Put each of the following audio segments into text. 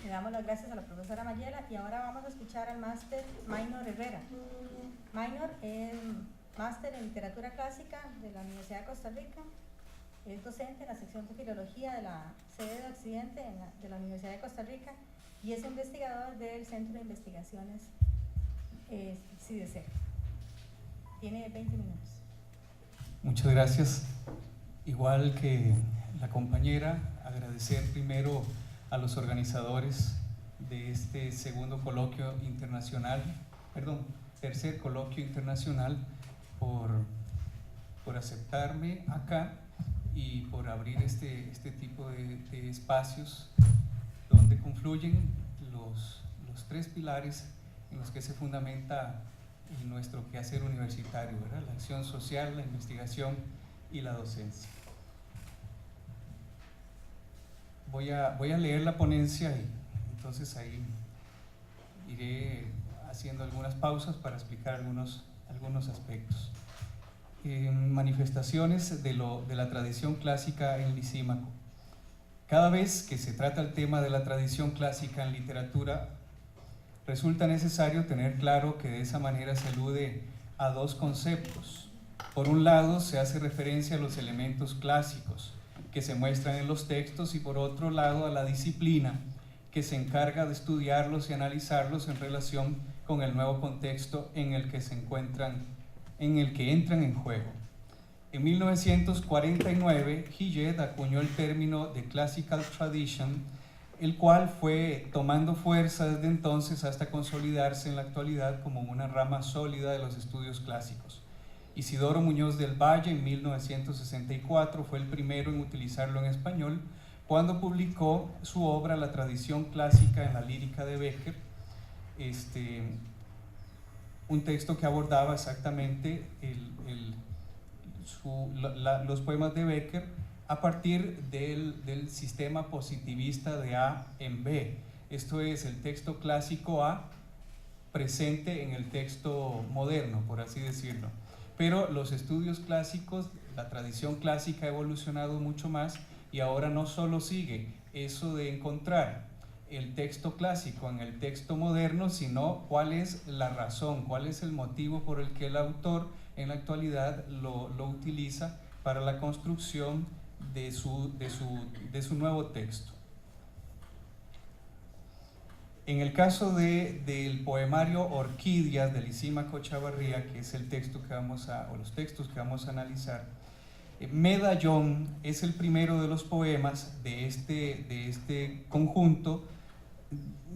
Le damos las gracias a la profesora Mayela y ahora vamos a escuchar al máster Maynor Herrera. Maynor es máster en literatura clásica de la Universidad de Costa Rica. Es docente en la sección de filología de la sede de Occidente de la Universidad de Costa Rica y es investigador del Centro de Investigaciones CIDEC. Tiene 20 minutos. Muchas gracias. Igual que la compañera, agradecer primero a los organizadores de este tercer coloquio internacional por aceptarme acá y por abrir este tipo de espacios donde confluyen los tres pilares en los que se fundamenta nuestro quehacer universitario, ¿verdad? La acción social, la investigación y la docencia. Voy a leer la ponencia y entonces ahí iré haciendo algunas pausas para explicar algunos aspectos. Manifestaciones de la tradición clásica en Lisímaco. Cada vez que se trata el tema de la tradición clásica en literatura, resulta necesario tener claro que de esa manera se alude a dos conceptos. Por un lado, se hace referencia a los elementos clásicos que se muestran en los textos y por otro lado a la disciplina que se encarga de estudiarlos y analizarlos en relación con el nuevo contexto en el que entran en juego. En 1949, Gillet acuñó el término de Classical Tradition, el cual fue tomando fuerza desde entonces hasta consolidarse en la actualidad como una rama sólida de los estudios clásicos. Isidoro Muñoz del Valle en 1964 fue el primero en utilizarlo en español cuando publicó su obra La tradición clásica en la lírica de Becker, un texto que abordaba exactamente los poemas de Becker a partir del sistema positivista de A en B. Esto es el texto clásico A presente en el texto moderno, por así decirlo. Pero los estudios clásicos, la tradición clásica ha evolucionado mucho más y ahora no solo sigue eso de encontrar el texto clásico en el texto moderno, sino cuál es la razón, cuál es el motivo por el que el autor en la actualidad lo utiliza para la construcción de su nuevo texto. En el caso del poemario Orquídeas de Lisímaco Chavarría, que es los textos que vamos a analizar, Medallón es el primero de los poemas de este conjunto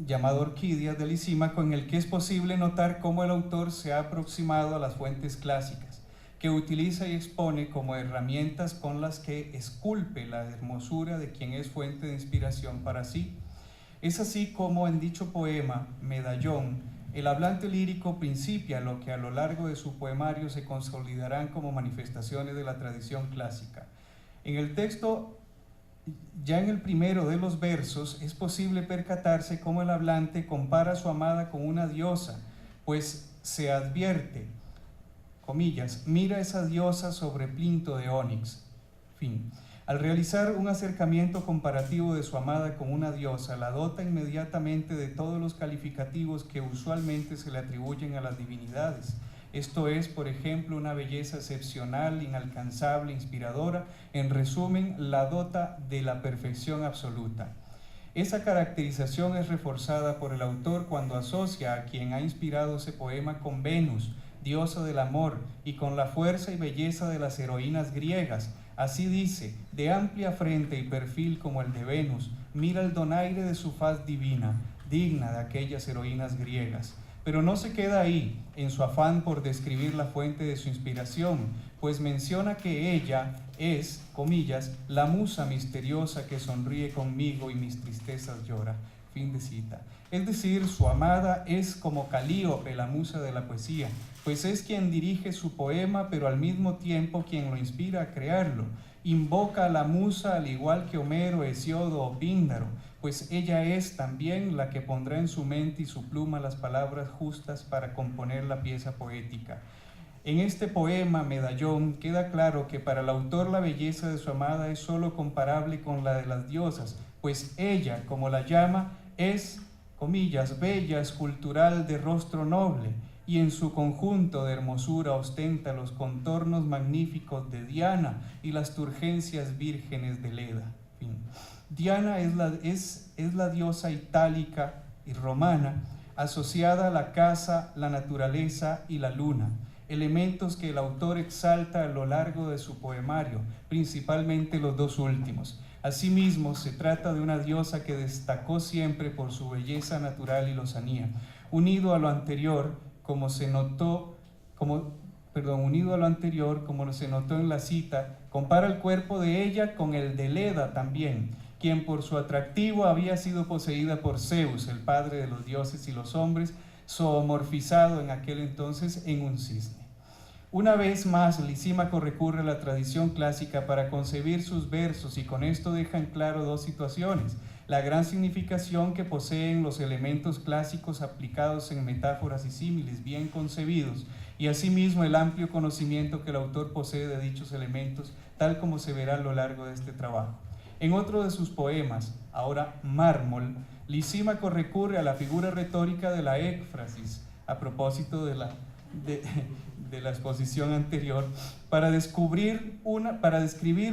llamado Orquídeas de Lisímaco, en el que es posible notar cómo el autor se ha aproximado a las fuentes clásicas, que utiliza y expone como herramientas con las que esculpe la hermosura de quien es fuente de inspiración para sí. Es así como en dicho poema, Medallón, el hablante lírico principia lo que a lo largo de su poemario se consolidarán como manifestaciones de la tradición clásica. En el texto, ya en el primero de los versos, es posible percatarse cómo el hablante compara a su amada con una diosa, pues se advierte, comillas, mira esa diosa sobre plinto de ónix, fin. Al realizar un acercamiento comparativo de su amada con una diosa, la dota inmediatamente de todos los calificativos que usualmente se le atribuyen a las divinidades. Esto es, por ejemplo, una belleza excepcional, inalcanzable, inspiradora, en resumen, la dota de la perfección absoluta. Esa caracterización es reforzada por el autor cuando asocia a quien ha inspirado ese poema con Venus, diosa del amor, y con la fuerza y belleza de las heroínas griegas. Así dice, de amplia frente y perfil como el de Venus, mira el donaire de su faz divina, digna de aquellas heroínas griegas. Pero no se queda ahí, en su afán por describir la fuente de su inspiración, pues menciona que ella es, comillas, la musa misteriosa que sonríe conmigo y mis tristezas llora. Fin de cita. Es decir, su amada es como Calíope, la musa de la poesía, pues es quien dirige su poema, pero al mismo tiempo quien lo inspira a crearlo. Invoca a la musa al igual que Homero, Hesiodo o Píndaro, pues ella es también la que pondrá en su mente y su pluma las palabras justas para componer la pieza poética. En este poema, Medallón, queda claro que para el autor la belleza de su amada es solo comparable con la de las diosas, pues ella, como la llama, es, comillas, bella, escultural, de rostro noble, y en su conjunto de hermosura ostenta los contornos magníficos de Diana y las turgencias vírgenes de Leda. Fin. Diana es la diosa itálica y romana asociada a la casa, la naturaleza y la luna, elementos que el autor exalta a lo largo de su poemario, principalmente los dos últimos. Asimismo, se trata de una diosa que destacó siempre por su belleza natural y lozanía. Unido a lo anterior, como se notó en la cita, compara el cuerpo de ella con el de Leda también, quien por su atractivo había sido poseída por Zeus, el padre de los dioses y los hombres, zoomorfizado en aquel entonces en un cisne. Una vez más, Lisímaco recurre a la tradición clásica para concebir sus versos y con esto deja en claro dos situaciones: la gran significación que poseen los elementos clásicos aplicados en metáforas y símiles bien concebidos, y asimismo el amplio conocimiento que el autor posee de dichos elementos, tal como se verá a lo largo de este trabajo. En otro de sus poemas, ahora Mármol, Lisímaco recurre a la figura retórica de la éfrasis, a propósito de la exposición anterior, para describir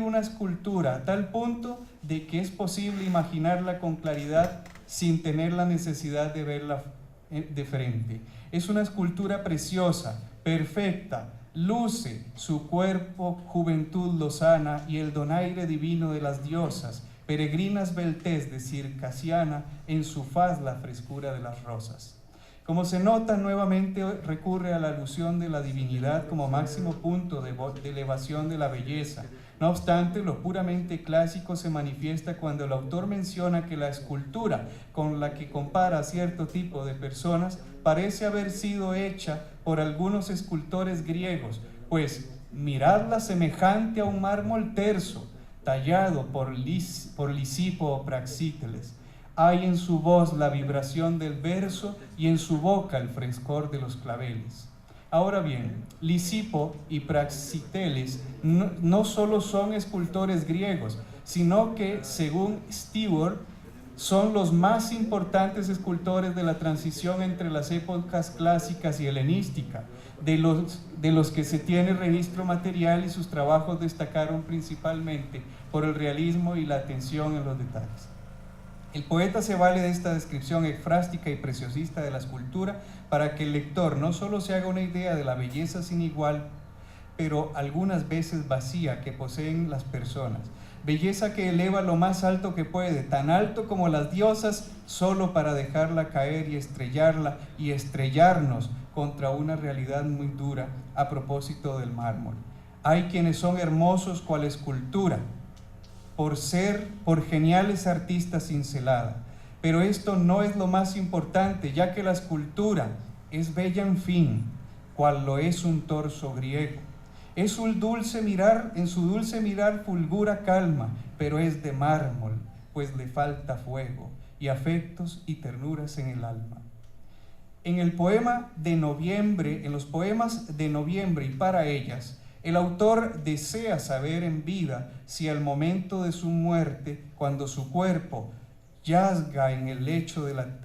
una escultura a tal punto de que es posible imaginarla con claridad sin tener la necesidad de verla de frente. Es una escultura preciosa, perfecta, luce su cuerpo, juventud lozana y el donaire divino de las diosas, peregrina esbeltez de Circassiana, en su faz la frescura de las rosas. Como se nota, nuevamente recurre a la alusión de la divinidad como máximo punto de elevación de la belleza. No obstante, lo puramente clásico se manifiesta cuando el autor menciona que la escultura con la que compara a cierto tipo de personas parece haber sido hecha por algunos escultores griegos, pues miradla semejante a un mármol terso, tallado por Lisipo o Praxíteles. Hay en su voz la vibración del verso y en su boca el frescor de los claveles. Ahora bien, Lisipo y Praxíteles no solo son escultores griegos, sino que, según Stewart, son los más importantes escultores de la transición entre las épocas clásicas y helenística, de los que se tiene registro material, y sus trabajos destacaron principalmente por el realismo y la atención en los detalles. El poeta se vale de esta descripción efrástica y preciosista de la escultura para que el lector no solo se haga una idea de la belleza sin igual, pero algunas veces vacía, que poseen las personas. Belleza que eleva lo más alto que puede, tan alto como las diosas, solo para dejarla caer y estrellarla y estrellarnos contra una realidad muy dura a propósito del mármol. Hay quienes son hermosos cual escultura, por geniales artistas cincelada. Pero esto no es lo más importante, ya que la escultura es bella en fin, cual lo es un torso griego. En su dulce mirar fulgura calma, pero es de mármol, pues le falta fuego, y afectos y ternuras en el alma. En los poemas de noviembre y para ellas, el autor desea saber en vida si al momento de su muerte, cuando su cuerpo yazga en el lecho de la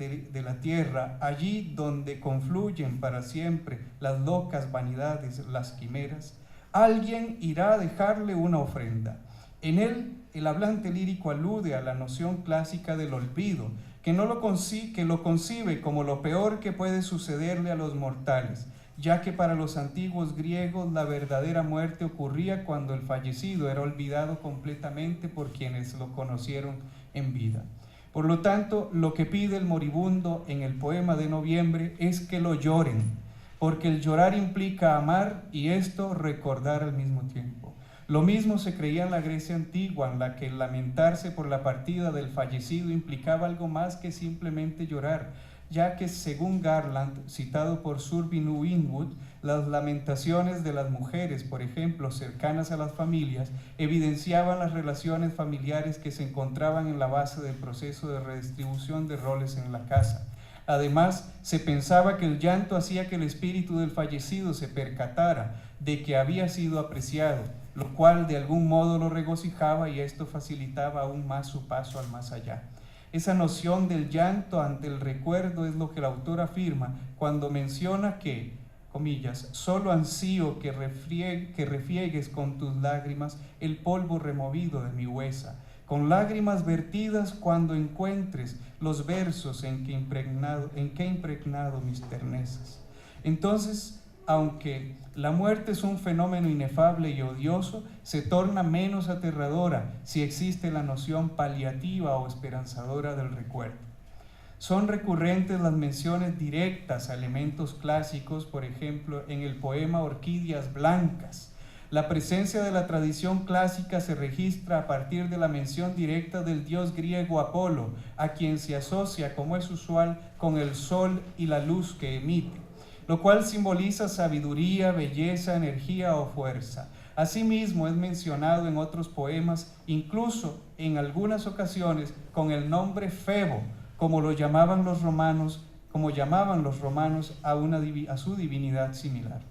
tierra, allí donde confluyen para siempre las locas vanidades, las quimeras, alguien irá a dejarle una ofrenda. En él, el hablante lírico alude a la noción clásica del olvido, que lo concibe como lo peor que puede sucederle a los mortales, ya que para los antiguos griegos la verdadera muerte ocurría cuando el fallecido era olvidado completamente por quienes lo conocieron en vida. Por lo tanto, lo que pide el moribundo en el poema de noviembre es que lo lloren, porque el llorar implica amar y esto recordar al mismo tiempo. Lo mismo se creía en la Grecia antigua, en la que el lamentarse por la partida del fallecido implicaba algo más que simplemente llorar, ya que según Garland, citado por Survey Winwood, las lamentaciones de las mujeres, por ejemplo, cercanas a las familias, evidenciaban las relaciones familiares que se encontraban en la base del proceso de redistribución de roles en la casa. Además, se pensaba que el llanto hacía que el espíritu del fallecido se percatara de que había sido apreciado, lo cual de algún modo lo regocijaba y esto facilitaba aún más su paso al más allá. Esa noción del llanto ante el recuerdo es lo que el autor afirma cuando menciona que, comillas, solo ansío que refriegues con tus lágrimas el polvo removido de mi huesa, con lágrimas vertidas cuando encuentres los versos en que he impregnado mis ternezas. Entonces, aunque la muerte es un fenómeno inefable y odioso, se torna menos aterradora si existe la noción paliativa o esperanzadora del recuerdo. Son recurrentes las menciones directas a elementos clásicos, por ejemplo, en el poema Orquídeas Blancas. La presencia de la tradición clásica se registra a partir de la mención directa del dios griego Apolo, a quien se asocia, como es usual, con el sol y la luz que emite, lo cual simboliza sabiduría, belleza, energía o fuerza. Asimismo es mencionado en otros poemas, incluso en algunas ocasiones con el nombre Febo, como llamaban los romanos a su divinidad similar.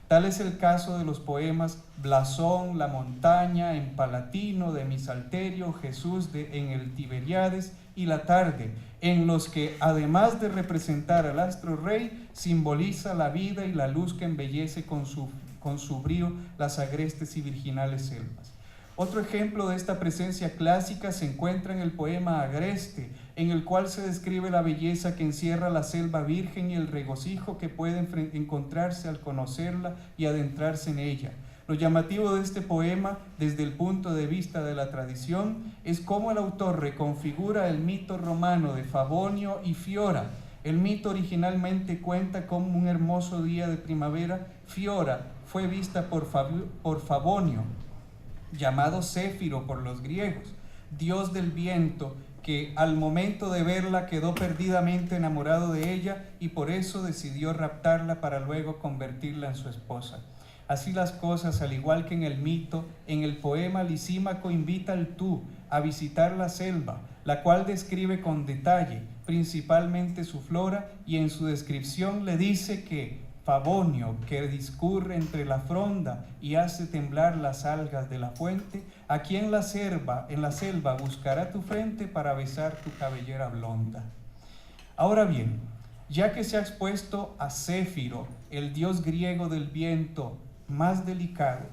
Tal es el caso de los poemas Blasón, La montaña, en Palatino, de Misalterio, Jesús en el Tiberíades y La tarde, en los que, además de representar al astro rey, simboliza la vida y la luz que embellece con su brío las agrestes y virginales selvas. Otro ejemplo de esta presencia clásica se encuentra en el poema Agreste, en el cual se describe la belleza que encierra la selva virgen y el regocijo que puede encontrarse al conocerla y adentrarse en ella. Lo llamativo de este poema, desde el punto de vista de la tradición, es cómo el autor reconfigura el mito romano de Favonio y Fiora. El mito originalmente cuenta cómo un hermoso día de primavera, Fiora fue vista por Favonio, llamado Céfiro por los griegos, dios del viento, que al momento de verla quedó perdidamente enamorado de ella y por eso decidió raptarla para luego convertirla en su esposa. Así las cosas, al igual que en el mito, en el poema Lisímaco invita al tú a visitar la selva, la cual describe con detalle principalmente su flora, y en su descripción le dice que Favonio, que discurre entre la fronda y hace temblar las algas de la fuente, aquí en la selva buscará tu frente para besar tu cabellera blonda. Ahora bien, ya que se ha expuesto a Céfiro, el dios griego del viento más delicado,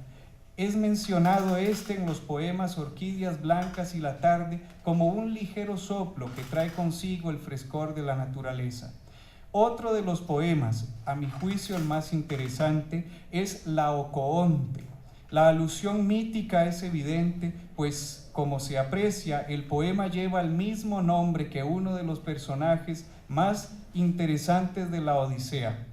es mencionado en los poemas Orquídeas Blancas y La tarde como un ligero soplo que trae consigo el frescor de la naturaleza. Otro de los poemas, a mi juicio el más interesante, es Laocoonte. La alusión mítica es evidente, pues como se aprecia, el poema lleva el mismo nombre que uno de los personajes más interesantes de la Odisea.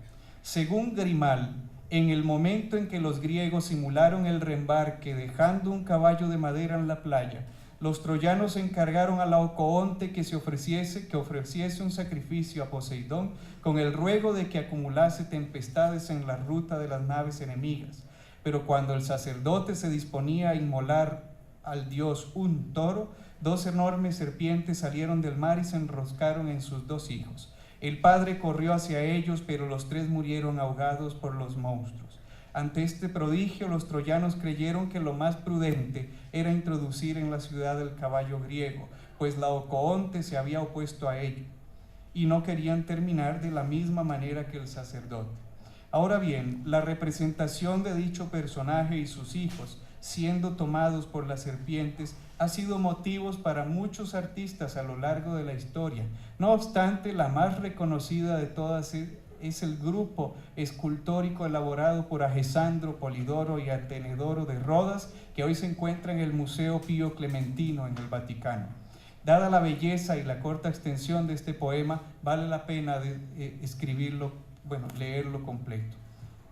Según Grimal, en el momento en que los griegos simularon el reembarque dejando un caballo de madera en la playa, los troyanos encargaron a Laocoonte que ofreciese un sacrificio a Poseidón con el ruego de que acumulase tempestades en la ruta de las naves enemigas. Pero cuando el sacerdote se disponía a inmolar al dios un toro, 2 enormes serpientes salieron del mar y se enroscaron en sus 2 hijos. El padre corrió hacia ellos, pero los 3 murieron ahogados por los monstruos. Ante este prodigio, los troyanos creyeron que lo más prudente era introducir en la ciudad el caballo griego, pues Laocoonte se había opuesto a ello, y no querían terminar de la misma manera que el sacerdote. Ahora bien, la representación de dicho personaje y sus hijos, siendo tomados por las serpientes, ha sido motivos para muchos artistas a lo largo de la historia. No obstante, la más reconocida de todas es el grupo escultórico elaborado por Agesandro, Polidoro y Atenedoro de Rodas, que hoy se encuentra en el Museo Pío Clementino en el Vaticano. Dada la belleza y la corta extensión de este poema, vale la pena leerlo completo.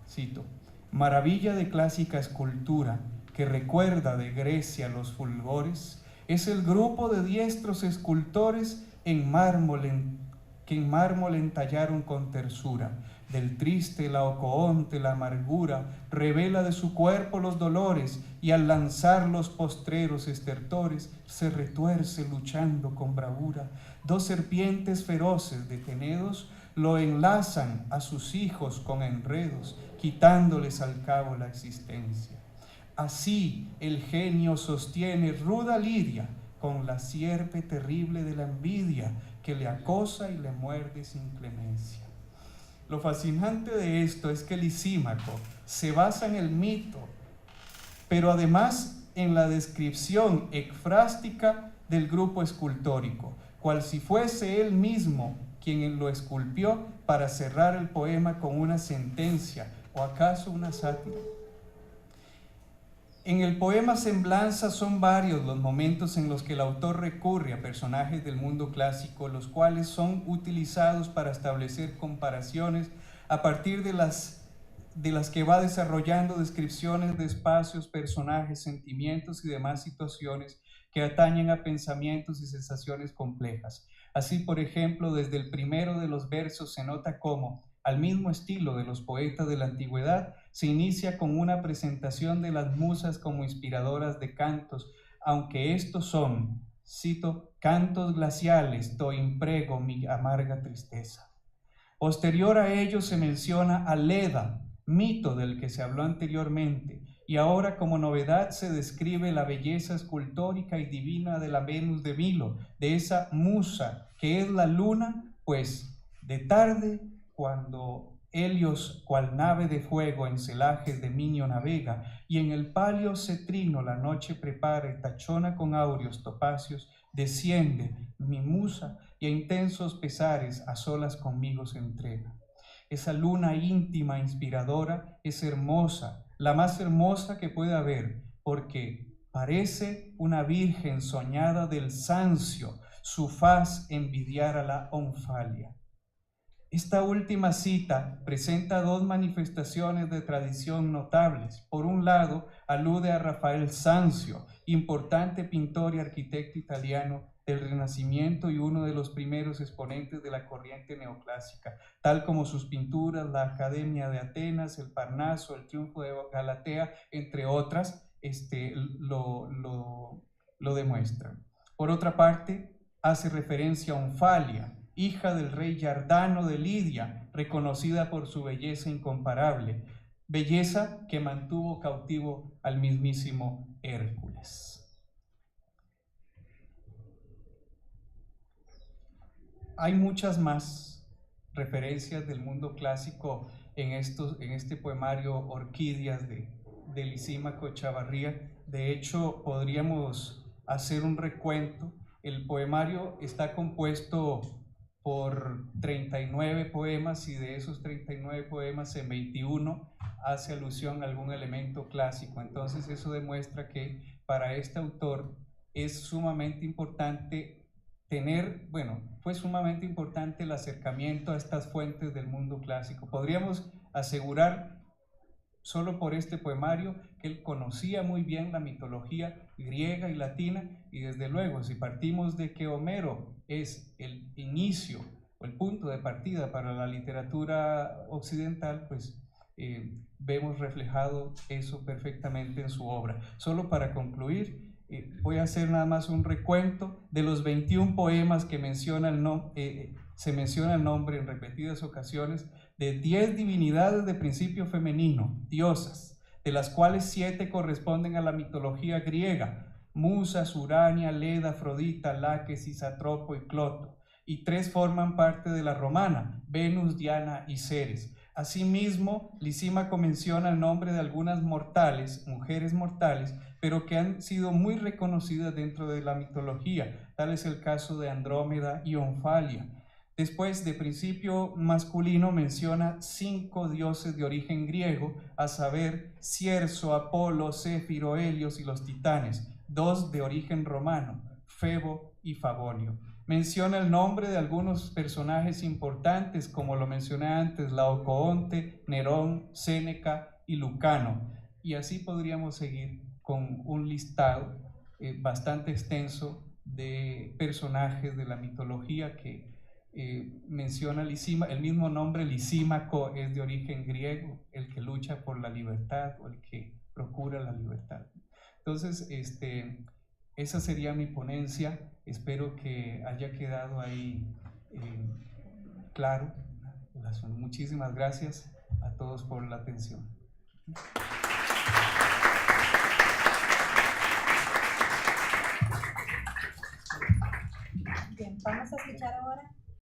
Cito: maravilla de clásica escultura que recuerda de Grecia los fulgores, es el grupo de diestros escultores que en mármol entallaron con tersura. Del triste Laocoonte la amargura revela de su cuerpo los dolores, y al lanzar los postreros estertores se retuerce luchando con bravura. 2 serpientes feroces detenedos lo enlazan a sus hijos con enredos, quitándoles al cabo la existencia. Así el genio sostiene ruda lidia con la sierpe terrible de la envidia que le acosa y le muerde sin clemencia. Lo fascinante de esto es que Lisímaco se basa en el mito, pero además en la descripción ecfrástica del grupo escultórico, cual si fuese él mismo quien lo esculpió para cerrar el poema con una sentencia o acaso una sátira. En el poema Semblanza son varios los momentos en los que el autor recurre a personajes del mundo clásico, los cuales son utilizados para establecer comparaciones a partir de las que va desarrollando descripciones de espacios, personajes, sentimientos y demás situaciones que atañen a pensamientos y sensaciones complejas. Así, por ejemplo, desde el primero de los versos se nota cómo, al mismo estilo de los poetas de la antigüedad, se inicia con una presentación de las musas como inspiradoras de cantos, aunque estos son, cito, cantos glaciales, do imprego mi amarga tristeza. Posterior a ello se menciona a Leda, mito del que se habló anteriormente, y ahora como novedad se describe la belleza escultórica y divina de la Venus de Milo, de esa musa que es la luna, pues de tarde, cuando Helios cual nave de fuego en celajes de Minio navega, y en el palio cetrino la noche prepara y tachona con áureos topacios, desciende mi musa y a intensos pesares a solas conmigo se entrega. Esa luna íntima, inspiradora, es hermosa, la más hermosa que puede haber, porque parece una virgen soñada del Sancio, su faz envidiar a la Onfalia. Esta última cita presenta dos manifestaciones de tradición notables. Por un lado, alude a Rafael Sanzio, importante pintor y arquitecto italiano del Renacimiento y uno de los primeros exponentes de la corriente neoclásica, tal como sus pinturas, la Academia de Atenas, el Parnaso, el Triunfo de Galatea, entre otras, lo demuestran. Por otra parte, hace referencia a Onfalia, hija del rey Yardano de Lidia, reconocida por su belleza incomparable, belleza que mantuvo cautivo al mismísimo Hércules. Hay muchas más referencias del mundo clásico en este poemario Orquídeas de Lisímaco Chavarría. De hecho, podríamos hacer un recuento. El poemario está compuesto por 39 poemas y de esos 39 poemas en 21 hace alusión a algún elemento clásico. Entonces eso demuestra que para este autor es sumamente importante fue sumamente importante el acercamiento a estas fuentes del mundo clásico. Podríamos asegurar solo por este poemario que él conocía muy bien la mitología griega y latina, y desde luego si partimos de que Homero es el inicio o el punto de partida para la literatura occidental, pues vemos reflejado eso perfectamente en su obra. Solo para concluir, voy a hacer nada más un recuento de los 21 poemas que se menciona el nombre en repetidas ocasiones de 10 divinidades de principio femenino, diosas, de las cuales 7 corresponden a la mitología griega: Musas, Urania, Leda, Afrodita, Láquesis, Atropo y Cloto, y 3 forman parte de la romana: Venus, Diana y Ceres. Asimismo, Lisímaco menciona el nombre de algunas mujeres mortales, pero que han sido muy reconocidas dentro de la mitología. Tal es el caso de Andrómeda y Onfalia. Después, de principio masculino, menciona 5 dioses de origen griego, a saber, Cierso, Apolo, Céfiro, Helios y los titanes, 2 de origen romano, Febo y Favonio. Menciona el nombre de algunos personajes importantes, como lo mencioné antes: Laocoonte, Nerón, Séneca y Lucano. Y así podríamos seguir con un listado bastante extenso de personajes de la mitología que menciona Lisímaco. El mismo nombre Lisímaco es de origen griego, el que lucha por la libertad o el que procura la libertad. Entonces, esa sería mi ponencia. Espero que haya quedado ahí claro. Muchísimas gracias a todos por la atención. escuchar ahora